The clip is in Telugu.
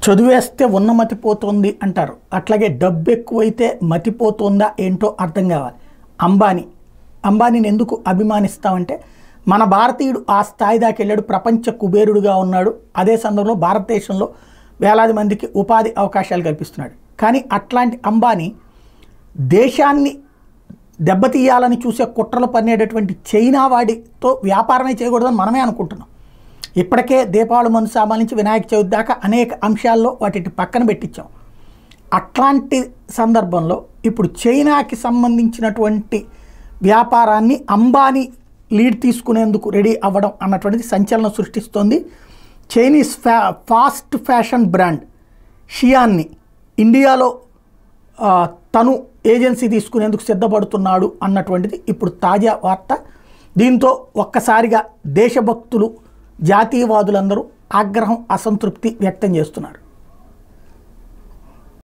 చదివేస్తే ఉన్న మతిపోతుంది అంటారు. అట్లాగే డబ్బు ఎక్కువైతే మతిపోతుందా ఏంటో అర్థం కావాలి. అంబానీని ఎందుకు అభిమానిస్తామంటే మన భారతీయుడు ఆ స్థాయి దాకా వెళ్ళాడు, ప్రపంచ కుబేరుడుగా ఉన్నాడు. అదే సందర్భంలో భారతదేశంలో వేలాది మందికి ఉపాధి అవకాశాలు కల్పిస్తున్నాడు. కానీ అట్లాంటి అంబానీ దేశాన్ని దెబ్బతీయాలని చూసే కుట్రలు పన్నేటటువంటి చైనా వాడితో వ్యాపారమే చేయకూడదని మనమే అనుకుంటున్నాం. ఇప్పటికే దీపావళి మనుసామాల నుంచి వినాయక చవితి దాకా అనేక అంశాల్లో వాటిని పక్కన పెట్టించాం. అట్లాంటి సందర్భంలో ఇప్పుడు చైనాకి సంబంధించినటువంటి వ్యాపారాన్ని అంబానీ లీడ్ తీసుకునేందుకు రెడీ అవ్వడం అన్నటువంటిది సంచలనం సృష్టిస్తోంది. చైనీస్ ఫాస్ట్ ఫ్యాషన్ బ్రాండ్ షియాన్ని ఇండియాలో తను ఏజెన్సీ తీసుకునేందుకు సిద్ధపడుతున్నాడు అన్నటువంటిది ఇప్పుడు తాజా వార్త. దీంతో ఒక్కసారిగా దేశభక్తులు, జాతీయవాదులందరూ ఆగ్రహం, అసంతృప్తి వ్యక్తం చేస్తున్నారు.